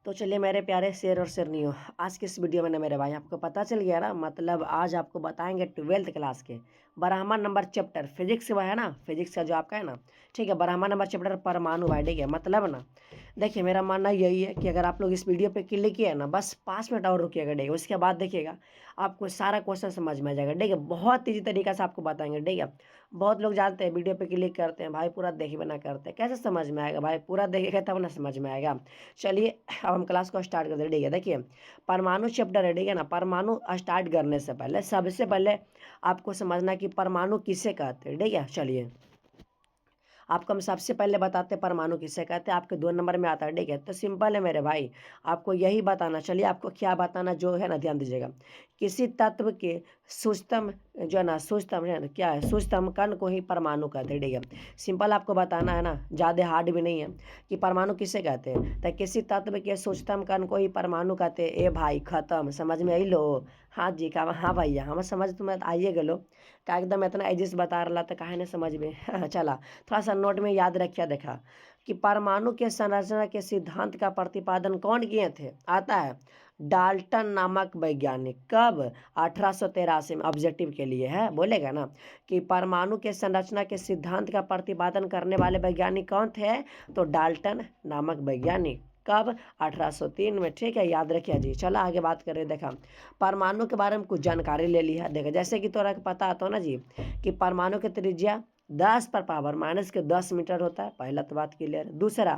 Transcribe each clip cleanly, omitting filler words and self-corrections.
तो चलिए मेरे प्यारे शेर और शेरनियों, आज की इस वीडियो में ना मेरे भाई आपको पता चल गया ना, मतलब आज आपको बताएंगे 12th क्लास के ब्राह्मण नंबर चैप्टर फिजिक्स है ना, फिजिक्स का जो आपका है ना, ठीक है, ब्राह्मण नंबर चैप्टर परमाणु भाई, ठीक है। मतलब ना देखिए, मेरा मानना यही है कि अगर आप लोग इस वीडियो पे क्लिक किए ना, बस 5 मिनट और रुकिएगा, ठीक है। उसके बाद देखिएगा आपको सारा क्वेश्चन समझ में आ जाएगा, ठीक है। बहुत ईजी तरीका से आपको बताएंगे, ठीक है। बहुत लोग जानते हैं वीडियो पे क्लिक करते हैं भाई, पूरा देखे बिना करते हैं, कैसे समझ में आएगा भाई, पूरा देखेगा तब ना समझ में आएगा। चलिए अब हम क्लास को स्टार्ट करते हैं, ठीक है। देखिए परमाणु चैप्टर है, ठीक है ना। परमाणु स्टार्ट करने से पहले सबसे पहले आपको समझना कि परमाणु किसे कहते हैं, ठीक है। चलिए आपको हम सबसे पहले बताते हैं परमाणु किसे कहते हैं, आपके 2 नंबर में आता है, ठीक है। तो सिंपल है मेरे भाई, आपको यही बताना। चलिए आपको क्या बताना जो है ना, ध्यान दीजिएगा। किसी तत्व के सूक्ष्म जो है ना, सूक्ष्म है ना, क्या है, सूक्ष्म कण को ही परमाणु कहते हैं, ठीक है। सिंपल आपको बताना है ना, ज़्यादा हार्ड भी नहीं है कि परमाणु किसे कहते हैं। तो किसी तत्व के सूक्ष्म कण को ही परमाणु कहते हैं। ए भाई खत्म, समझ में आई लो। हाँ जी का हाँ भैया, हम समझ तुम्हें आइए गलो का एकदम इतना एजिस बता रहा था, काहे नहीं समझ में चला थोड़ा सा नोट में याद रखिए। देखा कि परमाणु के संरचना के सिद्धांत का प्रतिपादन कौन किए थे, आता है डाल्टन नामक वैज्ञानिक। कब? 1883 में। ऑब्जेक्टिव के लिए है, बोलेगा ना कि परमाणु के संरचना के सिद्धांत का प्रतिपादन करने वाले वैज्ञानिक कौन थे, तो डाल्टन नामक वैज्ञानिक। कब? 1803 में, ठीक है, याद रखिए जी। चलो आगे बात करें। देखा परमाणु के बारे में कुछ जानकारी ले ली है। देखा जैसे कि तोरा पता तो ना जी कि परमाणु की त्रिज्या 10⁻⁻10 मीटर होता है। पहला तो बात क्लियर है। दूसरा,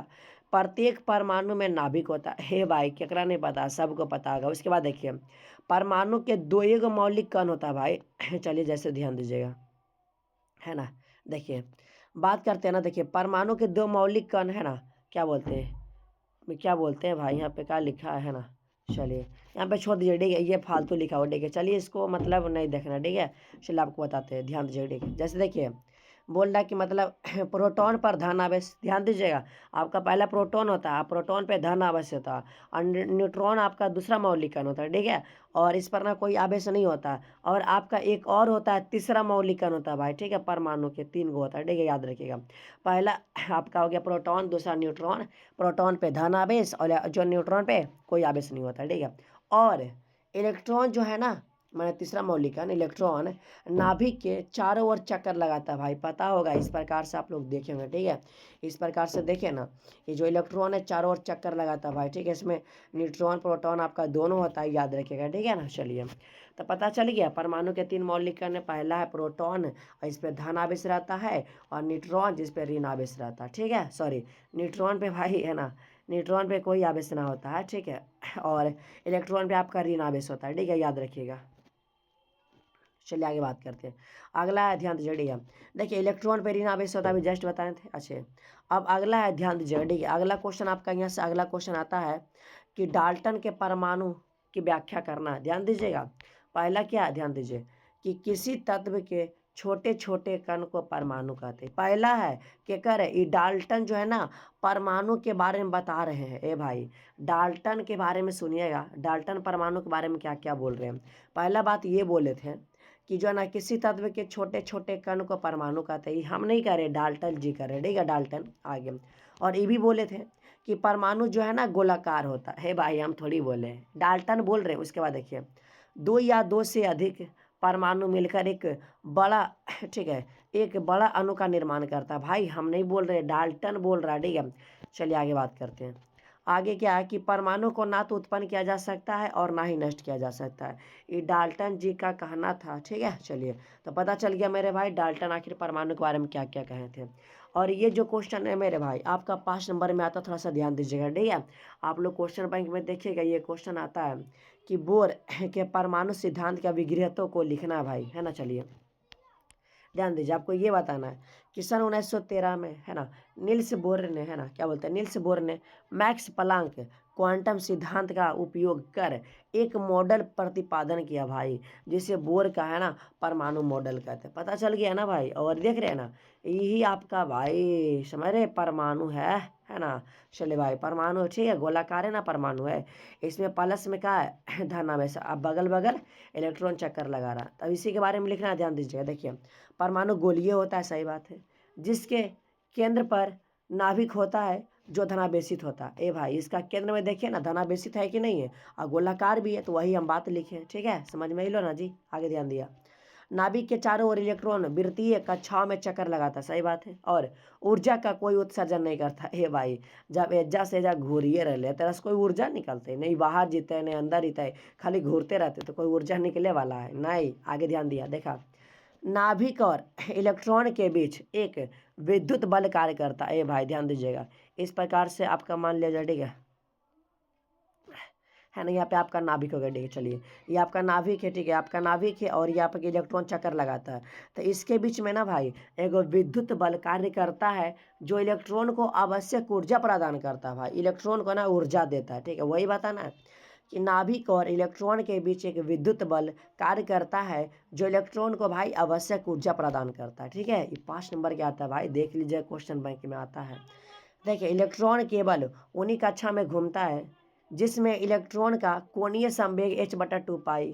प्रत्येक परमाणु में नाभिक होता है। हे भाई केकरा नहीं पता, सबको पता होगा। उसके बाद देखिए परमाणु के दो एगो मौलिक कण होता है भाई चलिए जैसे ध्यान दीजिएगा, है ना। देखिए बात करते हैं ना, देखिए परमाणु के दो मौलिक कण है ना, क्या बोलते हैं, क्या बोलते हैं भाई, यहाँ पे क्या लिखा है ना। चलिए यहाँ पे छोड़ दीजिए, ठीक है, ये फालतू लिखा हुआ, ठीक है। चलिए इसको मतलब नहीं देखना, ठीक है। चलिए आपको बताते हैं, ध्यान दीजिए, ठीक है। जैसे देखिए बोल रहा है कि मतलब प्रोटॉन पर धन आवेश, ध्यान दीजिएगा। आपका पहला प्रोटॉन होता है, प्रोटॉन पे धन आवेश होता है, और न्यूट्रॉन आपका दूसरा मौलिक कण होता है, ठीक है। और इस पर ना कोई आवेश नहीं होता। और आपका एक और होता है तीसरा मौलिक कण होता है भाई, ठीक है। परमाणु के 3 गो होता है, ठीक है, याद रखिएगा। पहला आपका हो गया प्रोटॉन, दूसरा न्यूट्रॉन। प्रोटॉन पे धन आवेश और जो न्यूट्रॉन पे कोई आवेश नहीं होता, ठीक है। और इलेक्ट्रॉन जो है ना, मैंने तीसरा मौलिक कण इलेक्ट्रॉन नाभिक के चारों ओर चक्कर लगाता है भाई, पता होगा। इस प्रकार से आप लोग देखे होंगे, ठीक है। इस प्रकार से देखे ना, ये जो इलेक्ट्रॉन है चारों ओर चक्कर लगाता है भाई, ठीक है। इसमें न्यूट्रॉन प्रोटॉन आपका दोनों होता है, याद रखिएगा, ठीक है ना। चलिए तो पता चल गया परमाणु के 3 मौलिक कण है। पहला है प्रोटॉन और इस पर धन आवेश रहता है, और न्यूट्रॉन जिस पे ऋण आवेश रहता है, ठीक है। सॉरी, न्यूट्रॉन पे भाई है ना, न्यूट्रॉन पे कोई आवेश ना होता है, ठीक है। और इलेक्ट्रॉन पे आपका ऋण आवेश होता है, ठीक है, याद रखिएगा। चलिए आगे बात करते हैं। अगला है, ध्यान दीजिए, ठीक है। देखिए इलेक्ट्रॉन पे ऋण आवेश होता है, अभी जस्ट बताए थे, अच्छे। अब अगला है, ध्यान दीजिए, ठीक है। अगला क्वेश्चन आपका यहाँ से अगला क्वेश्चन आता है कि डाल्टन के परमाणु की व्याख्या करना है, ध्यान दीजिएगा। पहला क्या है, ध्यान दीजिए कि किसी तत्व के छोटे छोटे कण को परमाणु कहते हैं। पहला है क्या कर ये डाल्टन जो है ना, परमाणु के बारे में बता रहे हैं। ए भाई डाल्टन के बारे में सुनिएगा, डाल्टन परमाणु के बारे में क्या क्या बोल रहे हैं। पहला बात ये बोले थे कि जो है ना किसी तत्व के छोटे छोटे कण को परमाणु कहते हैं। हम नहीं कह रहे, डाल्टन जी कह रहे, ठीक है, डाल्टन आगे। और ये भी बोले थे कि परमाणु जो है ना गोलाकार होता है। भाई हम थोड़ी बोले, डाल्टन बोल रहे हैं। उसके बाद देखिए दो या दो से अधिक परमाणु मिलकर एक बड़ा ठीक है, एक बड़ा अणु का निर्माण करता है। भाई हम नहीं बोल रहे, डाल्टन बोल रहा है, ठीक है। चलिए आगे बात करते हैं। आगे क्या है कि परमाणु को ना तो उत्पन्न किया जा सकता है और ना ही नष्ट किया जा सकता है, ये डाल्टन जी का कहना था, ठीक है। चलिए तो पता चल गया मेरे भाई डाल्टन आखिर परमाणु के बारे में क्या क्या कहे थे। और ये जो क्वेश्चन है मेरे भाई आपका 5 नंबर में आता, थोड़ा सा ध्यान दीजिएगा, ठीक है। आप लोग क्वेश्चन बैंक में देखिएगा, ये क्वेश्चन आता है कि बोर के परमाणु सिद्धांत के विग्रहतों को लिखना है भाई, है ना। चलिए ध्यान दीजिए, आपको ये बताना है कि सन 1913 में है ना, नील्स बोर ने, है ना, क्या बोलते हैं, नील्स बोर ने मैक्स प्लांक क्वांटम सिद्धांत का उपयोग कर एक मॉडल प्रतिपादन किया भाई, जिसे बोर का है ना परमाणु मॉडल कहते हैं। पता चल गया ना भाई। और देख रहे हैं ना, यही आपका भाई समझ रहे परमाणु है ना। चलिए भाई परमाणु ठीक है, गोलाकार है ना परमाणु है। इसमें प्लस में क्या है धन आवेश, अब बगल बगल इलेक्ट्रॉन चक्कर लगा रहा, तब इसी के बारे में लिखना है, ध्यान दीजिएगा। देखिए परमाणु गोलीय होता है, सही बात है, जिसके केंद्र पर नाभिक होता है जो धनावेशित होता है। ए भाई इसका केंद्र में देखिए ना धनावेशित है कि नहीं है, और गोलाकार भी है, तो वही हम बात लिखे। ठीक है, समझ में ही लो ना जी, आगे ध्यान दिया। नाभिक के चारों ओर इलेक्ट्रॉन वृत्तीय कक्षाओं में चक्कर लगाता, सही बात है, और ऊर्जा का कोई उत्सर्जन नहीं करता। हे भाई जब एज्जा से एज्जा घूरिए रहे तेरा से कोई ऊर्जा निकलते नहीं, बाहर जीते नहीं अंदर जीते, खाली घूरते रहते, तो कोई ऊर्जा निकले वाला है नहीं। आगे ध्यान दिया, देखा नाभिक और इलेक्ट्रॉन के बीच एक विद्युत बल कार्य करता है। भाई ध्यान दीजिएगा, इस प्रकार से आपका मान लिया जाए, ठीक है ना, यहाँ पे आपका नाभिक हो गया। ठीक है, चलिए ये आपका नाभिक है, ठीक है, आपका नाभिक है और ये आपका इलेक्ट्रॉन चक्कर लगाता है, तो इसके बीच में ना भाई एक विद्युत बल कार्य करता है जो इलेक्ट्रॉन को आवश्यक ऊर्जा प्रदान करता है। भाई इलेक्ट्रॉन को ना ऊर्जा देता है। ठीक है, वही बताना है कि नाभिक और इलेक्ट्रॉन के बीच एक विद्युत बल कार्य करता है जो इलेक्ट्रॉन को भाई आवश्यक ऊर्जा प्रदान करता है। ठीक है, ये 5 नंबर के आता है भाई, देख लीजिए क्वेश्चन बैंक में आता है। देखिए इलेक्ट्रॉन केवल उन्हीं कक्षा में घूमता है जिसमें इलेक्ट्रॉन का कोणीय संवेग h/2 पाई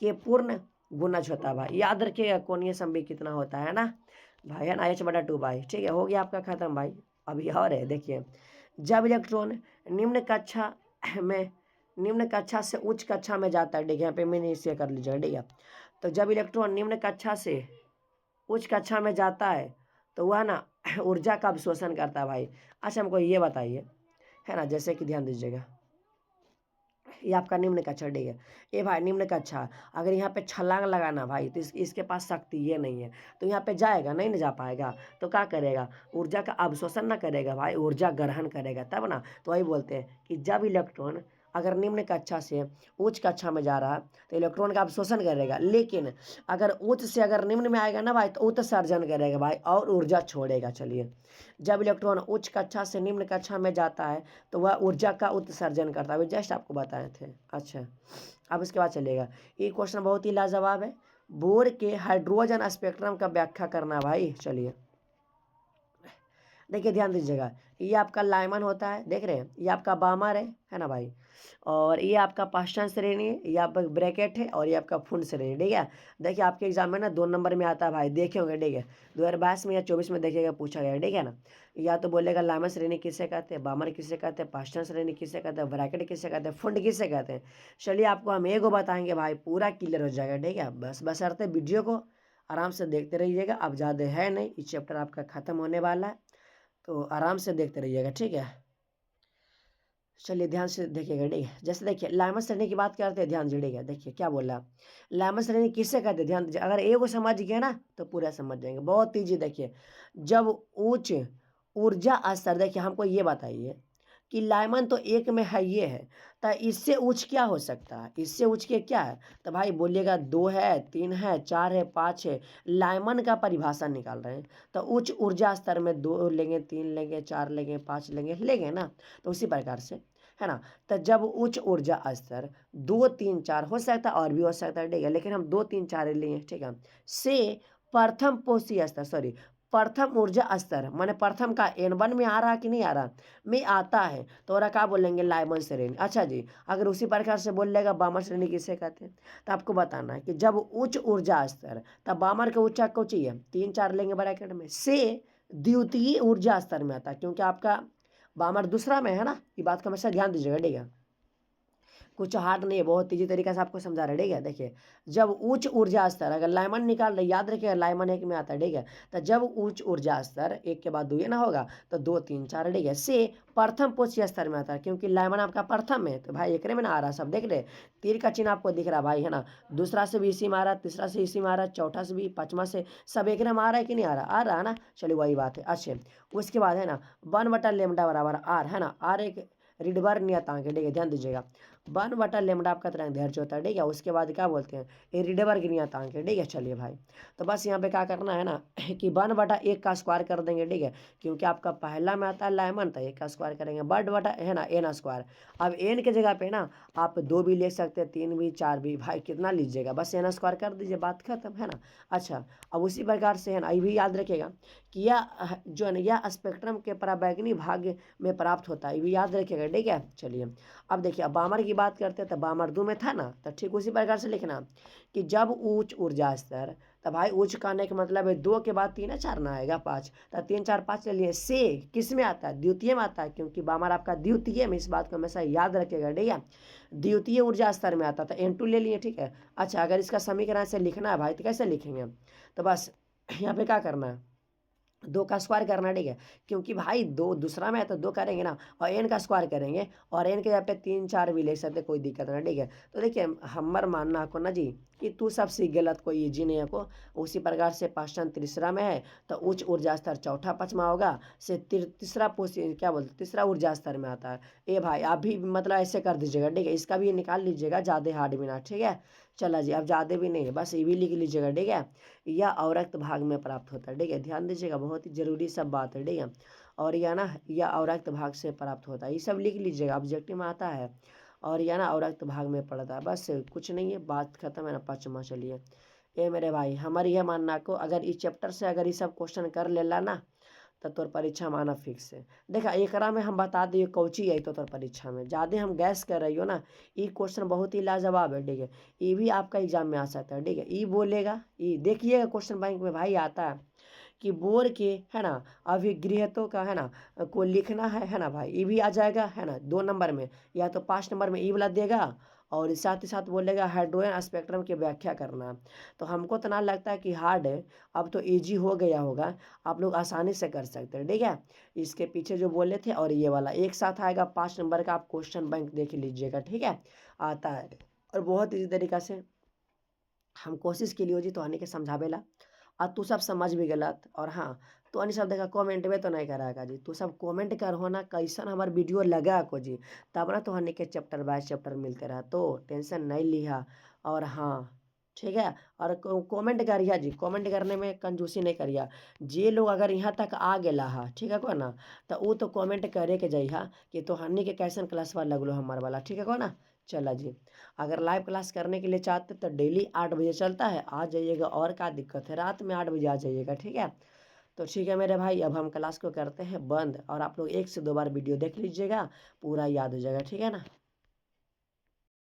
के पूर्ण गुणज होता है। भाई याद रखिएगा कोणीय संवेग कितना होता है ना भाई, है ना, h/2 पाई। ठीक है, हो गया आपका खत्म भाई। अभी और है, देखिए जब इलेक्ट्रॉन निम्न कक्षा से उच्च कक्षा में जाता है, ठीक है, यहाँ पे मैंने इसे कर लीजिएगा। ठीक है, तो जब इलेक्ट्रॉन निम्न कक्षा से उच्च कक्षा में जाता है तो वह ना ऊर्जा का अवशोषण करता है। भाई अच्छा हमको ये बताइए, है ना, जैसे कि ध्यान दीजिएगा ये आपका निम्न कक्षा, ठीक है, ये भाई निम्न कक्षा, अगर यहाँ पे छलांग लगाना भाई तो इसके पास शक्ति ये नहीं है, तो यहाँ पे जाएगा नहीं, ना जा पाएगा, तो क्या करेगा, ऊर्जा का अवशोषण ना करेगा भाई, ऊर्जा ग्रहण करेगा तब ना। तो वही बोलते हैं कि जब इलेक्ट्रॉन अगर निम्न कक्षा से उच्च कक्षा में जा रहा है तो इलेक्ट्रॉन का अवशोषण करेगा, लेकिन अगर उच्च से अगर निम्न में आएगा ना भाई तो उत्सर्जन करेगा भाई और ऊर्जा छोड़ेगा। चलिए जब इलेक्ट्रॉन उच्च कक्षा से निम्न कक्षा में जाता है तो वह ऊर्जा का उत्सर्जन करता है, जस्ट आपको बताए थे। अच्छा अब इसके बाद चलेगा, ये क्वेश्चन बहुत ही लाजवाब है, बोर के हाइड्रोजन स्पेक्ट्रम का व्याख्या करना भाई। चलिए देखिए ध्यान दीजिएगा, ये आपका लाइमन होता है, देख रहे हैं, ये आपका बामर है ना भाई, और ये आपका पास्टन श्रेणी है, ये आपका ब्रैकेट है, और ये आपका फुंड श्रेणी। ठीक है, देखिए आपके एग्जाम में ना 2 नंबर में आता है भाई, देखे होंगे। ठीक है, 2022 में या 24 में देखिएगा, पूछा गया। ठीक है ना, या तो बोलेगा लाइमन श्रेणी किसे कहते हैं, बामर किसे कहते हैं, पास्टन श्रेणी किसे कहते हैं, ब्रैकेट किसे कहते हैं, फुंड किसे कहते हैं। चलिए आपको हम एगो बताएंगे भाई, पूरा क्लियर हो जाएगा। ठीक है, बस बशर्ते वीडियो को आराम से देखते रहिएगा, अब ज़्यादा है नहीं, ये चैप्टर आपका ख़त्म होने वाला है, तो आराम से देखते रहिएगा। ठीक है, चलिए ध्यान से देखिएगा। ठीक है, जैसे देखिए लाइमन श्रेणी की बात करते हैं, ध्यान जुड़ेगा। देखिए क्या बोल रहा है, लाइमन श्रेणी किससे कहते हैं, ध्यान दीजिए, अगर एक को समझ गए ना तो पूरा समझ जाएंगे, बहुत ईजी। देखिए जब उच्च ऊर्जा स्तर, देखिए हमको ये बताइए कि लाइमन तो एक में है, ये है, तो इससे उच्च क्या हो सकता है, इससे उच्च के क्या है, तो भाई बोलिएगा 2 है, 3 है, 4 है, 5 है, लाइमन का परिभाषा निकाल रहे हैं, तो उच्च ऊर्जा स्तर में 2 लेंगे, 3 लेंगे, 4 लेंगे, 5 लेंगे ना, तो उसी प्रकार से, है ना। तो जब उच्च ऊर्जा स्तर 2, 3, 4 हो सकता है, और भी हो सकता है, ठीक है, लेकिन हम 2, 3, 4 लिए, ठीक है, से प्रथम पोषी स्तर, सॉरी प्रथम ऊर्जा स्तर, माने प्रथम का N1 में आ रहा कि नहीं आ रहा, में आता है, तो और क्या बोलेंगे, लाइमन श्रेणी। अच्छा जी, अगर उसी प्रकार से बोल लेगा बामर श्रेणी किसे कहते हैं, तो आपको बताना है कि जब उच्च ऊर्जा स्तर, तब बामर का ऊंचा को चाहिए 3, 4 लेंगे ब्रैकेट में, से द्वितीय ऊर्जा स्तर में आता है, क्योंकि आपका बामर दूसरा में है ना, ये बात का हमेशा ध्यान दीजिएगा। ठीक है, कुछ हार्ड नहीं है, बहुत तेजी तरीके से आपको समझा रहे। ठीक है, देखिए जब उच्च ऊर्जा स्तर, अगर लाइमन निकाल रहे, याद रखिएगा लाइमन एक में आता है। ठीक है, तो जब उच्च ऊर्जा स्तर एक के बाद 2 ना होगा तो 2, 3, 4, ठीक है, से प्रथम पोषी स्तर में आता है, क्योंकि लाइमन आपका प्रथम में, तो भाई एकरे में ना आ रहा, सब देख रहे, तीर का चिन्ह आपको दिख रहा भाई, है ना, दूसरा से भी इसी में आ रहा, तीसरा से इसी में आ रहा, चौथा से भी, पांचवा से, सब एक में आ रहा है कि नहीं आ रहा है ना। चलिए वही बात है। अच्छे, उसके बाद है ना 1/λ बराबर आर, है ना, आर एक रिडबर नियतांक है। ठीक है, ध्यान दीजिएगा 1/λ आपका तरंगदैर्घ्य होता है। ठीक है, उसके बाद क्या बोलते हैं, ये रिडबर नियतांक है। ठीक है, चलिए भाई, तो बस यहाँ पे क्या करना है ना कि 1/1 का स्क्वायर कर देंगे। ठीक है, क्योंकि आपका पहला में आता है लाइमन, तो 1 का स्क्वायर करेंगे, बटा है ना एन स्क्वायर। अब एन के जगह पे ना आप 2 भी ले सकते हैं, 3 भी, 4 भी, भाई कितना लीजिएगा, बस एन स्क्वायर कर दीजिए, बात खत्म, है ना। अच्छा अब उसी प्रकार से है ना, ये भी याद रखिएगा कि यह जो है ना यह स्पेक्ट्रम के पराबैंगनी भाग में प्राप्त होता है, ये भी याद रखिएगा। ठीक है, चलिए अब देखिए, अब बामर की बात करते हैं तो बामर्दू में था ना, तो ठीक उसी प्रकार से लिखना कि जब उच्च ऊर्जा स्तर, तो भाई उच्च कहने का मतलब है 2 के बाद 3 है, 4 ना आएगा 5, तो 3 4 5 ले लिए। से किस में आता है? द्वितीय में आता है, क्योंकि बामर आपका द्वितीय में, इस बात को हमेशा याद रखिएगा, ठीक है। द्वितीय ऊर्जा स्तर में आता था, N2 ले लिए, ठीक है। अच्छा, अगर इसका समीकरण से लिखना है भाई तो कैसे लिखेंगे? तो बस यहाँ पे क्या करना है, 2 का स्क्वायर करना, ठीक है। क्योंकि भाई दो दूसरा में है तो 2 करेंगे ना, और n का स्क्वायर करेंगे, और n के जगह पे 3 4 भी ले सकते, कोई दिक्कत ना, ठीक है। तो देखिए हमार मानना को ना जी कि तू सबसे गलत, कोई इजी नहीं है को। उसी प्रकार से क्वेश्चन तीसरा में है, तो उच्च ऊर्जा स्तर चौथा पाँचवा होगा, से तीसरा क्या बोलते, तीसरा ऊर्जा स्तर में आता है। ए भाई आप भी मतलब ऐसे कर दीजिएगा, ठीक है। इसका भी निकाल लीजिएगा, ज़्यादा हार्ड भी ना, ठीक है। चला जी, अब ज़्यादा भी नहीं है, बस ये भी लिख लीजिएगा, ठीक है। यह अवरक्त भाग में प्राप्त होता है, ठीक है। ध्यान दीजिएगा, बहुत ही जरूरी सब बात है, ठीक है। और यह ना, यह अवरक्त भाग से प्राप्त होता है, ये सब लिख लीजिएगा, ऑब्जेक्टिव में आता है। और यह ना अवरक्त भाग में पड़ता है, बस कुछ नहीं है, बात खत्म है ना। पाँचवा चलिए, ये मेरे भाई हमारी यह मानना को, अगर इस चैप्टर से अगर ये सब क्वेश्चन कर लेला ना, तो तोर परीक्षा में आना फिक्स है। देखा एकरा में हम बता दिए कौची आई तो तोर परीक्षा में ज़्यादा हम गैस कर रही हो ना, ये क्वेश्चन बहुत ही लाजवाब है, ठीक है। ये भी आपका एग्जाम में आ सकता है, ठीक है। ये बोलेगा, ये देखिएगा क्वेश्चन बैंक में भाई आता है कि बोर के, है ना, अभिगृहतों का, है ना, को लिखना है ना भाई, ये भी आ जाएगा, है ना। 2 नंबर में या तो 5 नंबर में ये वाला देगा, और साथ ही साथ बोलेगा हाइड्रोजन स्पेक्ट्रम की व्याख्या करना। तो हमको तो ना लगता है कि हार्ड है, अब तो इजी हो गया होगा, आप लोग आसानी से कर सकते हैं, ठीक है। इसके पीछे जो बोले थे और ये वाला एक साथ आएगा, 5 नंबर का आप क्वेश्चन बैंक देख लीजिएगा, ठीक है। आता है, और बहुत इसी तरीका से हम कोशिश के लिए हो जी तो आने के समझावेला। और तू सब समझ भी गलत, और हाँ, तो अन्य सब देखा कमेंट में तो नहीं कराएगा जी, तू सब कमेंट कर हो ना कैसन हमार वीडियो लगा को जी, तब ना तो हने के चैप्टर बाय चैप्टर मिलते रहा, तो टेंशन नहीं लिया। और हाँ, ठीक है। और कमेंट करिया जी, कमेंट करने में कंजूसी नहीं करिया। जे लोग अगर यहाँ तक आ गेला हा, ठीक है को ना, तो वो तो कमेंट करे के जाइहा कि तो हनी के कैसन क्लास वाला लगलो हमार वाला, ठीक है को ना। चला जी, अगर लाइव क्लास करने के लिए चाहते तो डेली 8 बजे चलता है, आ जाइएगा, और क्या दिक्कत है, रात में 8 बजे आ जाइएगा, ठीक है। तो ठीक है मेरे भाई, अब हम क्लास को करते हैं बंद, और आप लोग 1 से 2 बार वीडियो देख लीजिएगा, पूरा याद हो जाएगा, ठीक है ना।